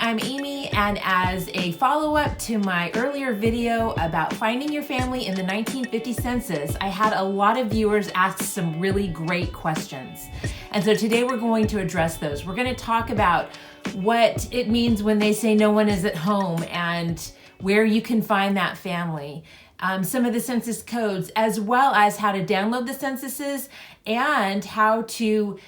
I'm Aimee, and as a follow-up to my earlier video about finding your family in the 1950 census, I had a lot of viewers ask some really great questions. And so today we're going to address those. We're going to talk about what it means when they say no one is at home and where you can find that family. Some of the census codes, as well as how to download the censuses and how to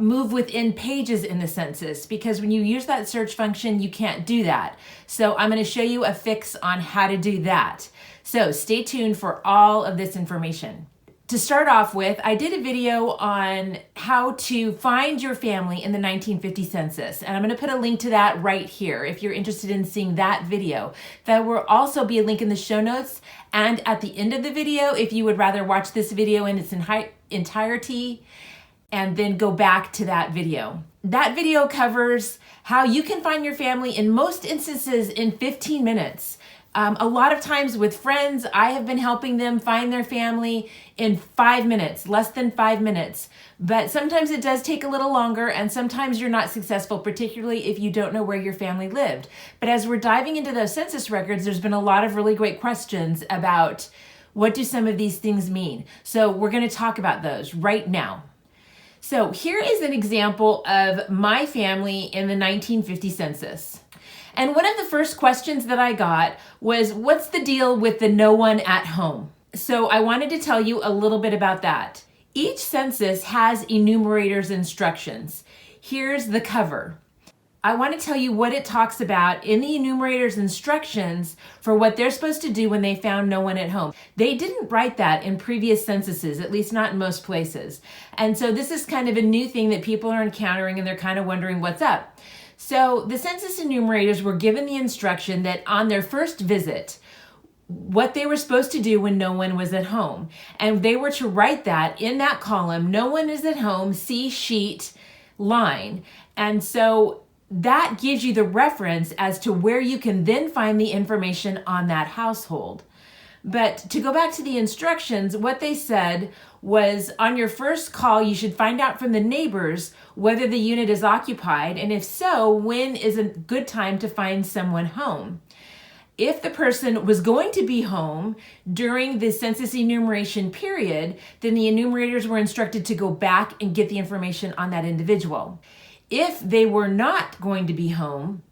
move within pages in the census, because when you use that search function, you can't do that. So I'm going to show you a fix on how to do that. So stay tuned for all of this information. To start off with, I did a video on how to find your family in the 1950 census, and I'm going to put a link to that right here if you're interested in seeing that video. There will also be a link in the show notes and at the end of the video if you would rather watch this video in its entirety and then go back to that video. That video covers how you can find your family in most instances in 15 minutes. A lot of times with friends, I have been helping them find their family in 5 minutes, less than 5 minutes. But sometimes it does take a little longer, and sometimes you're not successful, particularly if you don't know where your family lived. But as we're diving into those census records, there's been a lot of really great questions about what do some of these things mean. So we're going to talk about those right now. So here is an example of my family in the 1950 census. And one of the first questions that I got was, what's the deal with the no one at home? So I wanted to tell you a little bit about that. Each census has enumerator's instructions. Here's the cover. I want to tell you what it talks about in the enumerator's instructions for what they're supposed to do when they found no one at home. They didn't write that in previous censuses, at least not in most places. And so this is kind of a new thing that people are encountering, and they're kind of wondering what's up. So the census enumerators were given the instruction that on their first visit, what they were supposed to do when no one was at home. And they were to write that in that column, no one is at home, see sheet, line. And so that gives you the reference as to where you can then find the information on that household. But to go back to the instructions, what they said was on your first call, you should find out from the neighbors whether the unit is occupied, and if so, when is a good time to find someone home. If the person was going to be home during the census enumeration period, then the enumerators were instructed to go back and get the information on that individual. If they were not going to be home,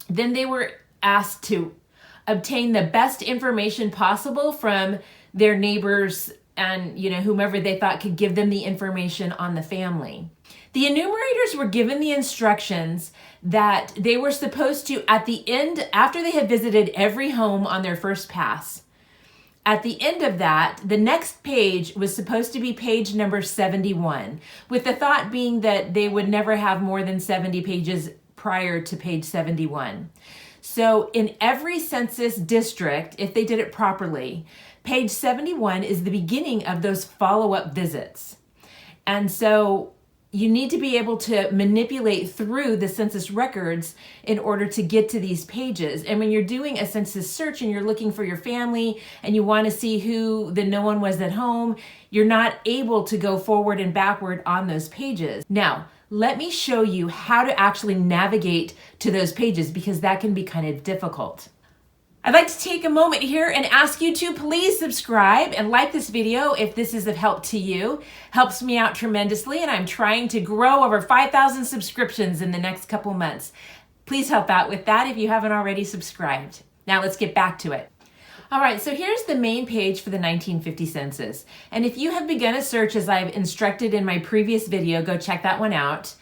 then they were asked to obtain the best information possible from their neighbors and whomever they thought could give them the information on the family. The enumerators were given the instructions that they were supposed to, at the end, after they had visited every home on their first pass, at the end of that, the next page was supposed to be page number 71, with the thought being that they would never have more than 70 pages prior to page 71. So in every census district, if they did it properly, page 71 is the beginning of those follow-up visits. And so you need to be able to manipulate through the census records in order to get to these pages. And when you're doing a census search and you're looking for your family and you want to see who the no one was at home, you're not able to go forward and backward on those pages. Now, let me show you how to actually navigate to those pages, because that can be kind of difficult. I'd like to take a moment here and ask you to please subscribe and like this video if this is of help to you. Helps me out tremendously, and I'm trying to grow over 5,000 subscriptions in the next couple months. Please help out with that if you haven't already subscribed. Now let's get back to it. All right, so here's the main page for the 1950 census. And if you have begun a search as I've instructed in my previous video, go check that one out.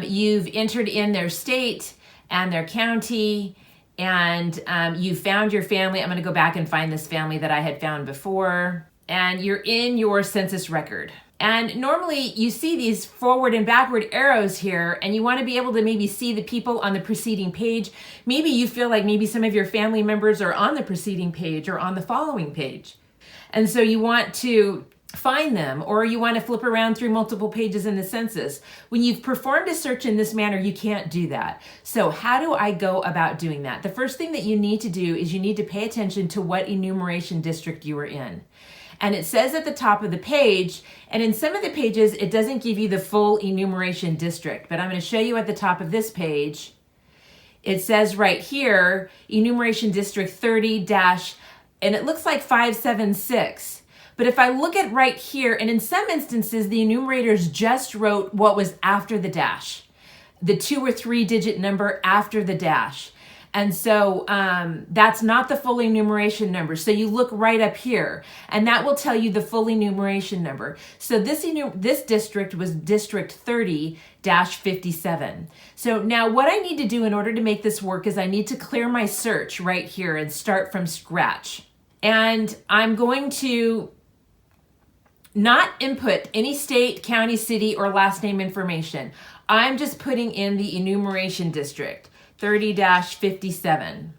You've entered in their state and their county, and you found your family. I'm going to go back and find this family that I had found before. And you're in your census record. And normally you see these forward and backward arrows here, and you want to be able to maybe see the people on the preceding page. Maybe you feel like maybe some of your family members are on the preceding page or on the following page. And so you want to find them, or you want to flip around through multiple pages in the census. When you've performed a search in this manner, you can't do that. So how do I go about doing that? The first thing that you need to do is you need to pay attention to what enumeration district you are in. And it says at the top of the page, and in some of the pages, it doesn't give you the full enumeration district, but I'm going to show you at the top of this page, it says right here, enumeration district 30 dash, and it looks like 576. But if I look at right here, and in some instances, the enumerators just wrote what was after the dash, the 2 or 3 digit number after the dash. And so that's not the full enumeration number. So you look right up here, and that will tell you the full enumeration number. So this district was District 30-57. So now what I need to do in order to make this work is I need to clear my search right here and start from scratch. And I'm going to not input any state, county, city, or last name information. I'm just putting in the enumeration district, 30-57.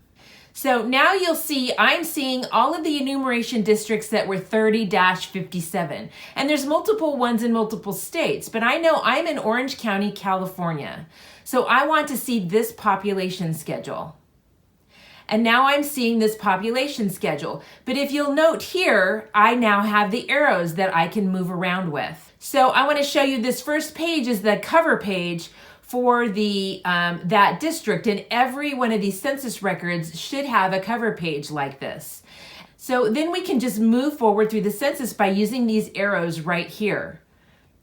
So now you'll see I'm seeing all of the enumeration districts that were 30-57. And there's multiple ones in multiple states, but I know I'm in Orange County, California. So I want to see this population schedule. And now I'm seeing this population schedule. But if you'll note here, I now have the arrows that I can move around with. So I want to show you this first page is the cover page for the that district, and every one of these census records should have a cover page like this. So then we can just move forward through the census by using these arrows right here.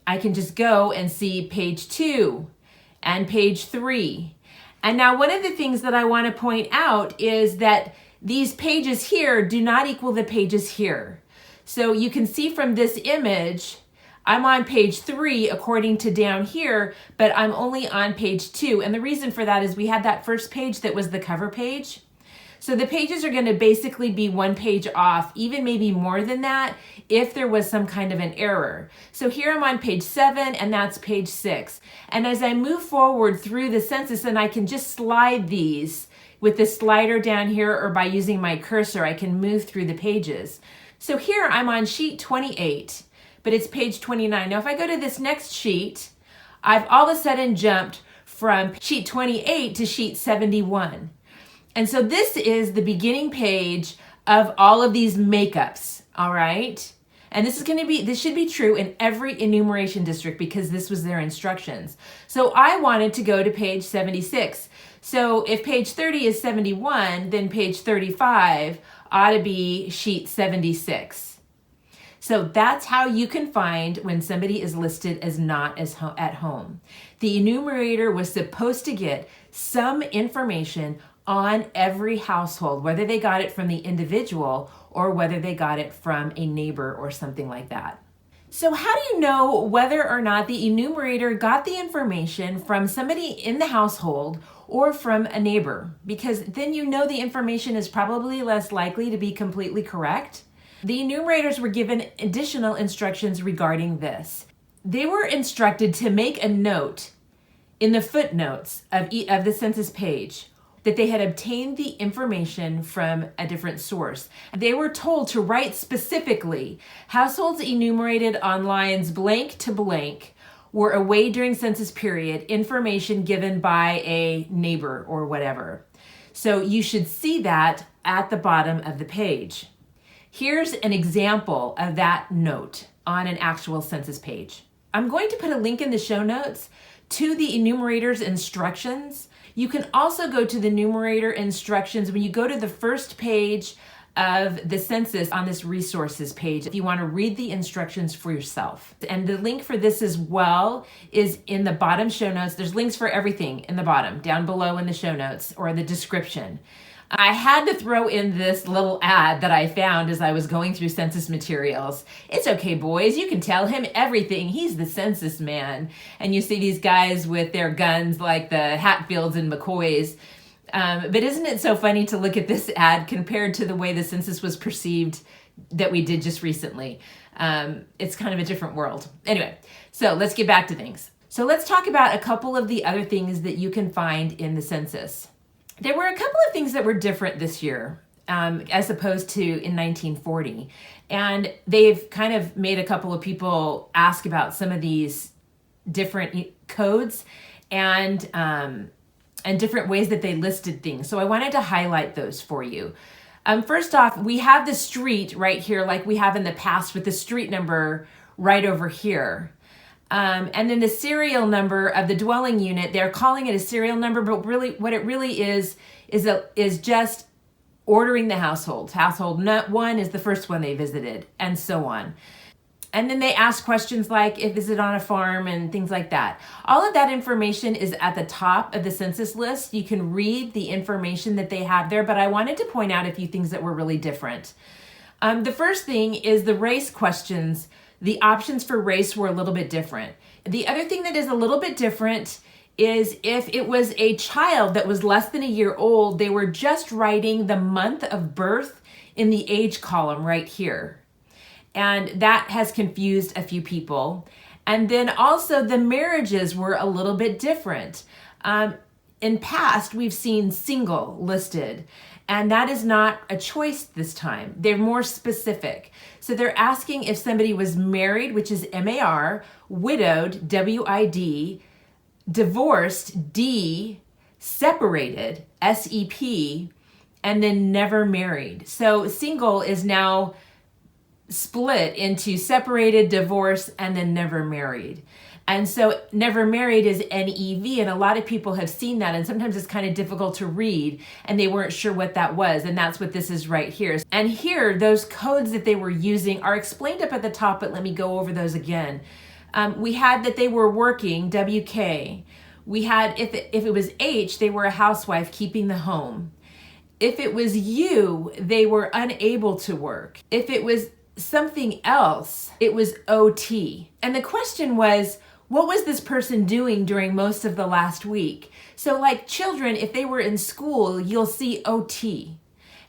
I can just go and see page 2 and page 3. And now one of the things that I want to point out is that these pages here do not equal the pages here. So you can see from this image, I'm on page 3 according to down here, but I'm only on page 2. And the reason for that is we had that first page that was the cover page. So the pages are going to basically be one page off, even maybe more than that, if there was some kind of an error. So here I'm on page 7, and that's page 6. And as I move forward through the census, and I can just slide these with the slider down here, or by using my cursor, I can move through the pages. So here I'm on sheet 28. But it's page 29. Now, if I go to this next sheet, I've all of a sudden jumped from sheet 28 to sheet 71. And so this is the beginning page of all of these makeups, all right? And this should be true in every enumeration district because this was their instructions. So I wanted to go to page 76. So if page 30 is 71, then page 35 ought to be sheet 76. So that's how you can find when somebody is listed as not at home. The enumerator was supposed to get some information on every household, whether they got it from the individual or whether they got it from a neighbor or something like that. So how do you know whether or not the enumerator got the information from somebody in the household or from a neighbor? Because then you know the information is probably less likely to be completely correct. The enumerators were given additional instructions regarding this. They were instructed to make a note in the footnotes of the census page that they had obtained the information from a different source. They were told to write specifically, households enumerated on lines blank to blank were away during census period, information given by a neighbor or whatever. So you should see that at the bottom of the page. Here's an example of that note on an actual census page. I'm going to put a link in the show notes to the enumerator's instructions. You can also go to the enumerator instructions when you go to the first page of the census on this resources page if you want to read the instructions for yourself. And the link for this as well is in the bottom show notes. There's links for everything in the bottom, down below in the show notes or the description. I had to throw in this little ad that I found as I was going through census materials. It's okay, boys, you can tell him everything. He's the census man. And you see these guys with their guns like the Hatfields and McCoys. But isn't it so funny to look at this ad compared to the way the census was perceived that we did just recently? It's kind of a different world. Anyway, so let's get back to things. So let's talk about a couple of the other things that you can find in the census. There were a couple of things that were different this year as opposed to in 1940. And they've kind of made a couple of people ask about some of these different codes and different ways that they listed things. So I wanted to highlight those for you. First off, we have the street right here like we have in the past with the street number right over here. And then the serial number of the dwelling unit, they're calling it a serial number, but really what it really is just ordering the household. Household 1 is the first one they visited, and so on. And then they ask questions like, is it on a farm, and things like that. All of that information is at the top of the census list. You can read the information that they have there, but I wanted to point out a few things that were really different. The first thing is the race questions. The options for race were a little bit different. The other thing that is a little bit different is if it was a child that was less than a year old, they were just writing the month of birth in the age column right here. And that has confused a few people. And then also the marriages were a little bit different. In past, we've seen single listed, and that is not a choice this time. They're more specific. So they're asking if somebody was married, which is MAR, widowed, WID, divorced, D, separated, SEP, and then never married. So single is now split into separated, divorced, and then never married. And so never married is NEV, and a lot of people have seen that, and sometimes it's kind of difficult to read, and they weren't sure what that was, and that's what this is right here. And here, those codes that they were using are explained up at the top, but let me go over those again. We had that they were working, WK. We had, if it was H, they were a housewife keeping the home. If it was U, they were unable to work. If it was something else, it was OT. And the question was, what was this person doing during most of the last week? So like children, if they were in school, you'll see OT.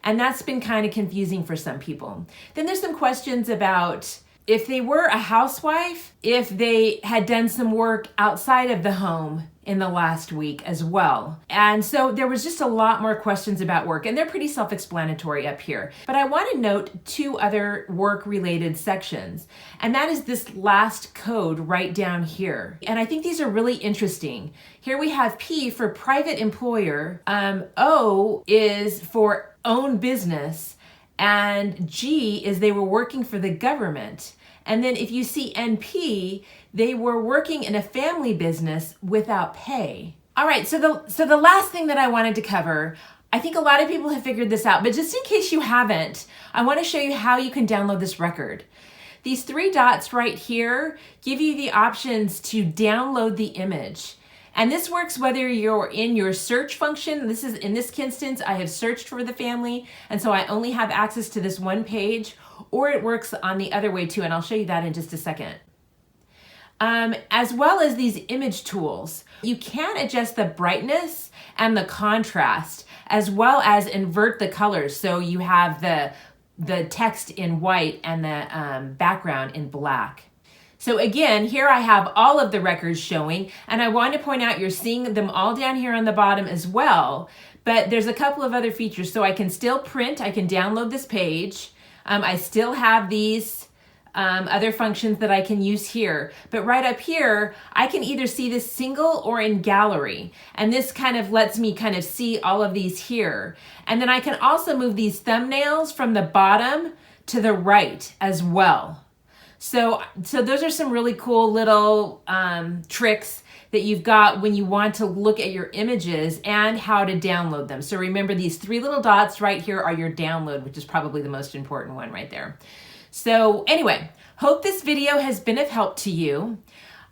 And that's been kind of confusing for some people. Then there's some questions about if they were a housewife, if they had done some work outside of the home in the last week as well. And so there was just a lot more questions about work, and they're pretty self-explanatory up here. But I want to note two other work-related sections, and that is this last code right down here. And I think these are really interesting. Here we have P for private employer, O is for own business, and G is they were working for the government. And then if you see NP, they were working in a family business without pay. All right, so the last thing that I wanted to cover, I think a lot of people have figured this out, but just in case you haven't, I want to show you how you can download this record. These three dots right here give you the options to download the image. And this works whether you're in your search function. This is, in this instance, I have searched for the family, and so I only have access to this one page, or it works on the other way too, and I'll show you that in just a second. As well as these image tools, you can adjust the brightness and the contrast, as well as invert the colors. So you have the text in white and the background in black. So again, here I have all of the records showing, and I want to point out you're seeing them all down here on the bottom as well, but there's a couple of other features. So I can still print, I can download this page. I still have these other functions that I can use here, but right up here, I can either see this single or in gallery, and this kind of lets me kind of see all of these here. And then I can also move these thumbnails from the bottom to the right as well. So those are some really cool little tricks that you've got when you want to look at your images and how to download them. So remember, these three little dots right here are your download, which is probably the most important one right there. So anyway, hope this video has been of help to you.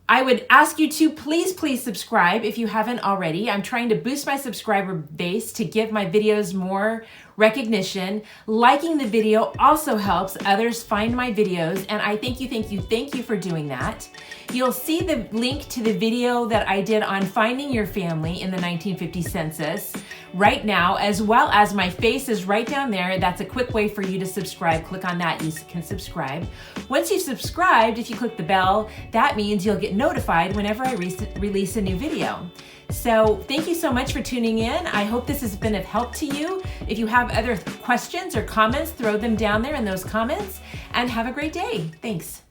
I would ask you to please subscribe if you haven't already. I'm trying to boost my subscriber base to give my videos more recognition. Liking the video also helps others find my videos, and I thank you for doing that. You'll see the link to the video that I did on finding your family in the 1950 census right now, as well as my face is right down there. That's a quick way for you to subscribe. Click on that, you can subscribe. Once you've subscribed, if you click the bell, that means you'll get notified whenever I release a new video. So thank you so much for tuning in. I hope this has been of help to you. If you have other questions or comments, throw them down there in those comments, and have a great day. Thanks.